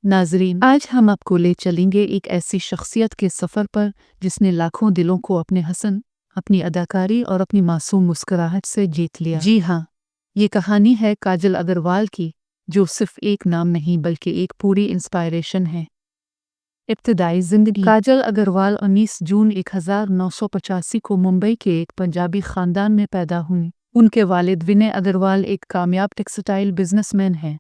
नाजरीन, आज हम आपको ले चलेंगे एक ऐसी शख्सियत के सफ़र पर जिसने लाखों दिलों को अपने हसन, अपनी अदाकारी और अपनी मासूम मुस्कुराहट से जीत लिया। जी हाँ, ये कहानी है काजल अग्रवाल की, जो सिर्फ एक नाम नहीं बल्कि एक पूरी इंस्पायरेशन है। इब्तदाई ज़िंदगी। काजल अग्रवाल 19 जून 1985 को मुंबई के एक पंजाबी ख़ानदान में पैदा हुई। उनके वालिद विनय अग्रवाल एक कामयाब टेक्सटाइल बिजनेसमैन हैं,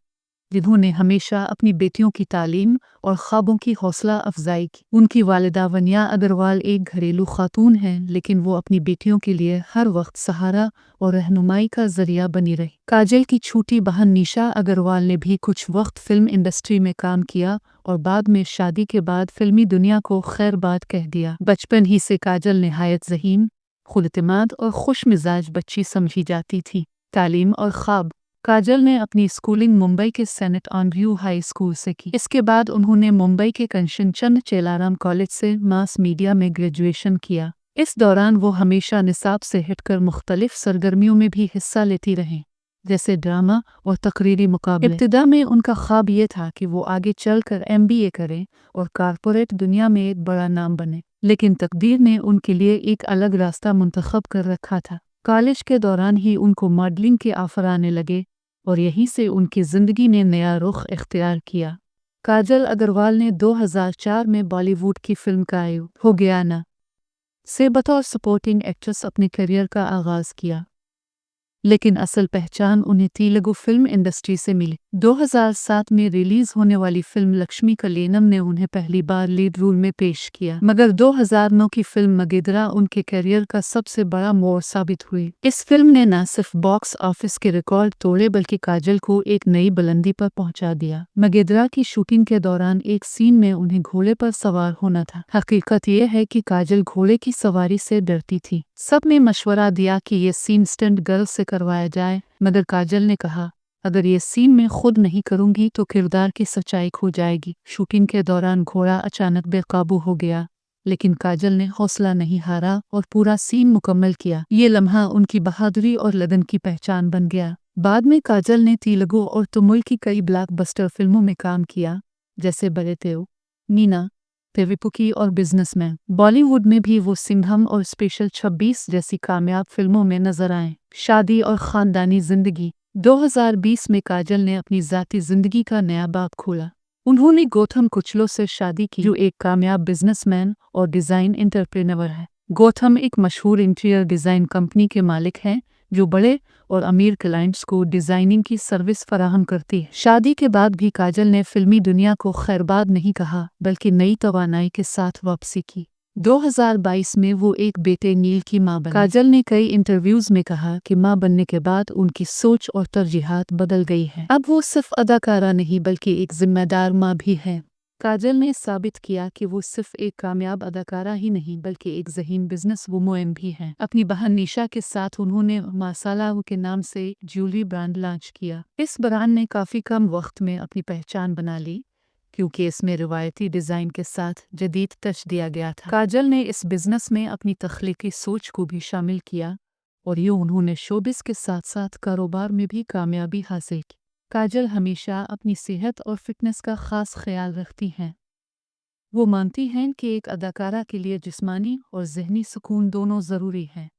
जिन्होंने हमेशा अपनी बेटियों की तालीम और ख्वाबों की हौसला अफजाई की। उनकी वालिदा वनिया अग्रवाल एक घरेलू खातून हैं, लेकिन वो अपनी बेटियों के लिए हर वक्त सहारा और रहनुमाई का जरिया बनी रही। काजल की छोटी बहन निशा अग्रवाल ने भी कुछ वक्त फिल्म इंडस्ट्री में काम किया और बाद में शादी के बाद फिल्मी दुनिया को खैरबाद कह दिया। बचपन ही से काजल नहायत ज़हीन, खुदएतमाद और खुश मिजाज बच्ची समझी जाती थी। तालीम और ख्वाब। काजल ने अपनी स्कूलिंग मुंबई के senate on view high school से की। इसके बाद उन्होंने मुंबई के कंशन चंद चेलाराम कॉलेज से मास मीडिया में ग्रेजुएशन किया। इस दौरान वो हमेशा निसाब से हटकर मुख्तलिफ सरगर्मियों में भी हिस्सा लेती रहीं, जैसे ड्रामा और तकरीरी मुकाबले। इब्तिदा में उनका ख्वाब ये था कि वो आगे चलकर MBA करें और कारपोरेट दुनिया में एक बड़ा नाम बने, लेकिन तकदीर ने उनके लिए एक अलग रास्ता मुंतखब कर रखा था। कॉलेज के दौरान ही उनको मॉडलिंग के ऑफर आने लगे और यहीं से उनकी ज़िंदगी ने नया रुख इख्तियार किया। काजल अग्रवाल ने 2004 में बॉलीवुड की फिल्म कायू हो गया ना से बतौर सपोर्टिंग एक्ट्रेस अपने करियर का आगाज़ किया, लेकिन असल पहचान उन्हें तेलुगु फिल्म इंडस्ट्री से मिली। 2007 में रिलीज होने वाली फिल्म लक्ष्मी कल्याणम ने उन्हें पहली बार लीड रोल में पेश किया, मगर 2009 की फिल्म मगेदरा उनके करियर का सबसे बड़ा मोड़ साबित हुई। इस फिल्म ने न सिर्फ बॉक्स ऑफिस के रिकॉर्ड तोड़े बल्कि काजल को एक नई बुलंदी पर पहुंचा दिया। मगेदरा की शूटिंग के दौरान एक सीन में उन्हें घोड़े पर सवार होना था। हकीकत यह है कि काजल घोड़े की सवारी से डरती थी। सब ने मशवरा दिया कि ये सीन स्टंट गर्ल से करवाया जाए, मगर काजल ने कहा, अगर ये सीन मैं खुद नहीं करूंगी तो किरदार की सच्चाई खो जाएगी। शूटिंग के दौरान घोड़ा अचानक बेकाबू हो गया, लेकिन काजल ने हौसला नहीं हारा और पूरा सीन मुकम्मल किया। ये लम्हा उनकी बहादुरी और लगन की पहचान बन गया। बाद में काजल ने तेलुगु और तमिल की कई ब्लॉकबस्टर फिल्मों में काम किया, जैसे बड़ेतेव, मीना, तेविपुकी और बिजनेसमैन। बॉलीवुड में भी वो सिंघम और स्पेशल 26 जैसी कामयाब फिल्मों में नजर आए। शादी और ख़ानदानी ज़िंदगी। 2020 में काजल ने अपनी ज़ाती ज़िंदगी का नया बाब खोला। उन्होंने गौतम कुचलो से शादी की, जो एक कामयाब बिजनेसमैन और डिज़ाइन एंटरप्रेन्योर है। गौतम एक मशहूर इंटीरियर डिज़ाइन कंपनी के मालिक हैं, जो बड़े और अमीर क्लाइंट्स को डिज़ाइनिंग की सर्विस फराहम करती है। शादी के बाद भी काजल ने फिल्मी दुनिया को खैरबाद नहीं कहा, बल्कि नई तवानाई के साथ वापसी की। 2022 में वो एक बेटे नील की मां बनी। काजल ने कई इंटरव्यूज में कहा कि मां बनने के बाद उनकी सोच और तरजीहात बदल गई हैं। अब वो सिर्फ अदाकारा नहीं बल्कि एक जिम्मेदार मां भी है। काजल ने साबित किया कि वो सिर्फ एक कामयाब अदाकारा ही नहीं बल्कि एक ज़हीन बिजनेस वुमन भी हैं। अपनी बहन निशा के साथ उन्होंने मासाला के नाम से ज्वेलरी ब्रांड लॉन्च किया। इस ब्रांड ने काफ़ी कम वक्त में अपनी पहचान बना ली, क्योंकि इसमें रिवायती डिज़ाइन के साथ जदीद टच दिया गया था। काजल ने इस बिज़नेस में अपनी तख्लीकी सोच को भी शामिल किया और ये उन्होंने शोबिस के साथ साथ कारोबार में भी कामयाबी हासिल की। काजल हमेशा अपनी सेहत और फिटनेस का ख़ास ख्याल रखती हैं। वो मानती हैं कि एक अदाकारा के लिए जिस्मानी और ज़हनी सुकून दोनों ज़रूरी हैं।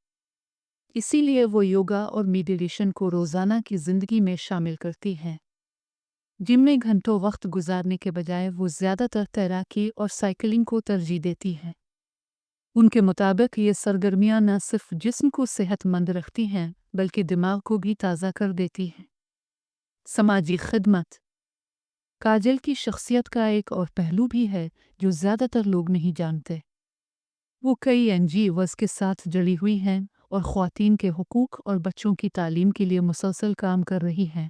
इसीलिए वो योगा और मेडिटेशन को रोज़ाना की ज़िंदगी में शामिल करती हैं। जिम में घंटों वक्त गुजारने के बजाय वो ज़्यादातर तैराकी और साइकिलिंग को तरजीह देती हैं। उनके मुताबिक ये सरगर्मियाँ न सिर्फ जिस्म को सेहतमंद रखती हैं बल्कि दिमाग को भी ताज़ा कर देती हैं। समाजी खिदमत। काजल की शख्सियत का एक और पहलू भी है जो ज़्यादातर लोग नहीं जानते। वो कई NGOs के साथ जुड़ी हुई हैं और ख़वातीन के हुकूक़ और बच्चों की तालीम के लिए मुसलसल काम कर रही हैं।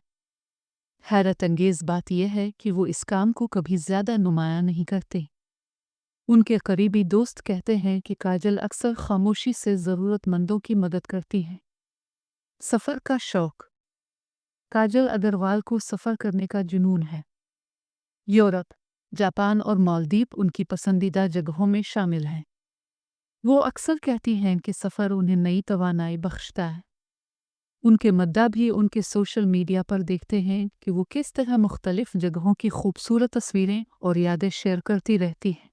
हैरत अंगेज़ बात यह है कि वो इस काम को कभी ज़्यादा नुमायां नहीं करते। उनके करीबी दोस्त कहते हैं कि काजल अक्सर खामोशी से ज़रूरतमंदों की मदद करती हैं। सफ़र का शौक़। काजल अग्रवाल को सफ़र करने का जुनून है। यूरोप, जापान और मालदीव उनकी पसंदीदा जगहों में शामिल हैं। वो अक्सर कहती हैं कि सफ़र उन्हें नई तवानाई बख्शता है। ان کے مداح بھی ان کے سوشل میڈیا پر دیکھتے ہیں کہ وہ کس طرح مختلف جگہوں کی خوبصورت تصویریں اور یادیں شیئر کرتی رہتی ہیں۔